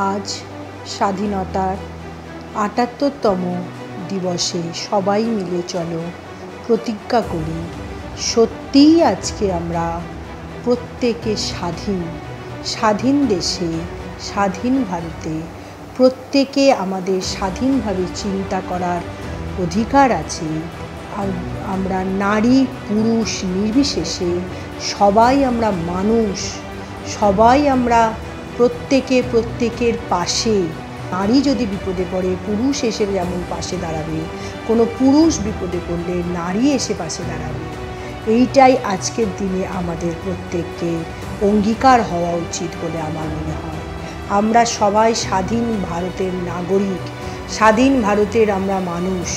আজ স্বাধীনতার ৭৮তম দিবসে সবাই মিলে চলো প্রতিজ্ঞা করি, সত্যিই আজকে আমরা প্রত্যেকে স্বাধীন দেশে, স্বাধীন ভারতে প্রত্যেকে আমাদের স্বাধীনভাবে চিন্তা করার অধিকার আছে। আমরা নারী পুরুষ নির্বিশেষে সবাই আমরা মানুষ, সবাই আমরা প্রত্যেকের পাশে। নারী যদি বিপদে পড়ে পুরুষ এসে যেমন পাশে দাঁড়াবে, কোনো পুরুষ বিপদে পড়লে নারী এসে পাশে দাঁড়াবে। এইটাই আজকের দিনে আমাদের প্রত্যেককে অঙ্গীকার হওয়া উচিত বলে আমার মনে হয়। আমরা সবাই স্বাধীন ভারতের নাগরিক, স্বাধীন ভারতের আমরা মানুষ।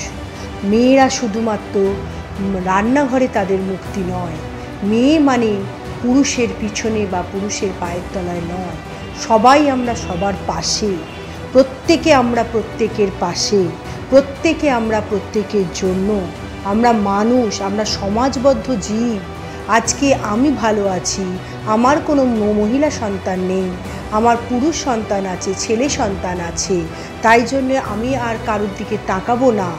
মেয়েরা শুধুমাত্র রান্নাঘরে তাদের মুক্তি নয়, মেয়ে মানে পুরুষের পিছনে বা পুরুষের পায়ের তলায় নয়। সবাই আমরা সবার পাশে, প্রত্যেকে আমরা প্রত্যেকের পাশে, প্রত্যেকে আমরা প্রত্যেকের জন্য। আমরা মানুষ, আমরা সমাজবদ্ধ জীব। আজকে আমি ভালো আছি, আমার কোনো মহিলা সন্তান নেই, আমার পুরুষ সন্তান আছে, ছেলে সন্তান আছে, তাই জন্য আমি আর কারোর দিকে তাকাবো না।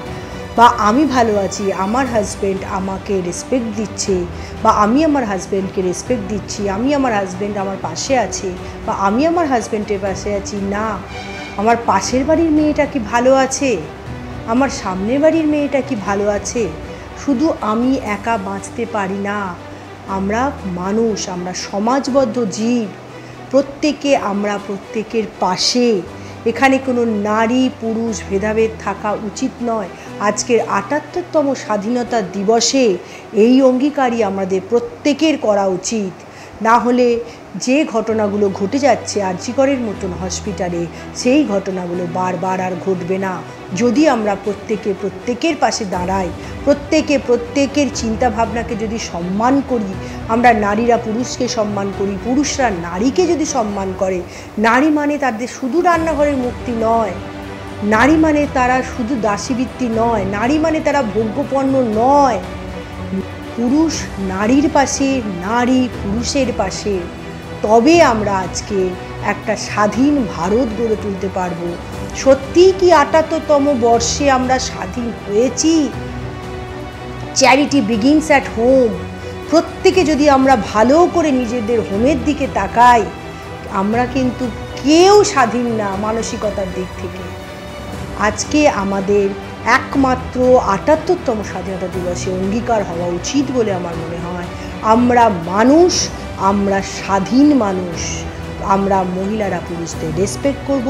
বা আমি ভালো আছি, আমার হাজব্যান্ড আমাকে রেসপেক্ট দিচ্ছে, বা আমি আমার হাজব্যান্ডকে রেসপেক্ট দিচ্ছি, আমি আমার হাজব্যান্ড আমার পাশে আছে, বা আমি আমার হাজব্যান্ডের পাশে আছি। না, আমার পাশের বাড়ির মেয়েটা কি ভালো আছে, আমার সামনের বাড়ির মেয়েটা কি ভালো আছে। শুধু আমি একা বাঁচতে পারি না, আমরা মানুষ, আমরা সমাজবদ্ধ জীব, প্রত্যেকে আমরা প্রত্যেকের পাশে। এখানে কোনো নারী পুরুষ ভেদাভেদ থাকা উচিত নয়। আজকের ৭৮তম স্বাধীনতা দিবসে এই অঙ্গীকারই আমাদের প্রত্যেকের করা উচিত। না হলে যে ঘটনাগুলো ঘটে যাচ্ছে আরজিকরের মতন হসপিটালে, সেই ঘটনাগুলো বারবার আর ঘটবে না যদি আমরা প্রত্যেকের পাশে দাঁড়াই, প্রত্যেকের চিন্তাভাবনাকে যদি সম্মান করি। আমরা নারীরা পুরুষকে সম্মান করি, পুরুষরা নারীকে যদি সম্মান করে। নারী মানে তাদের শুধু রান্নাঘরের মুক্তি নয়, নারী মানে তারা শুধু দাসীবৃত্তি নয়, নারী মানে তারা ভোগ্যপণ্য নয়। পুরুষ নারীর পাশে, নারী পুরুষের পাশে, তবে আমরা আজকে একটা স্বাধীন ভারত গড়ে তুলতে পারবো। সত্যিই কি ৭৮তম বর্ষে আমরা স্বাধীন হয়েছি? Charity begins at home. প্রত্যেকে যদি আমরা ভালো করে নিজেদের হোমের দিকে তাকাই, আমরা কিন্তু কেউ স্বাধীন না মানসিকতার দিক থেকে। আজকে আমাদের একমাত্র ৭৮তম স্বাধীনতা দিবসে অঙ্গীকার হওয়া উচিত বলে আমার মনে হয়। আমরা মানুষ, আমরা স্বাধীন মানুষ। আমরা মহিলারা পুরুষদের রেসপেক্ট করব,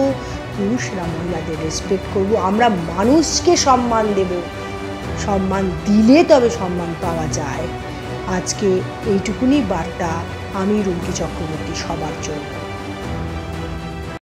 পুরুষরা মহিলাদের রেসপেক্ট করব। আমরা মানুষকে সম্মান দেব, সম্মান দিলে তবে সম্মান পাওয়া যায়। আজকে এইটুকুনি বার্তা আমি রুমকি চক্রবর্তী সবার জন্য।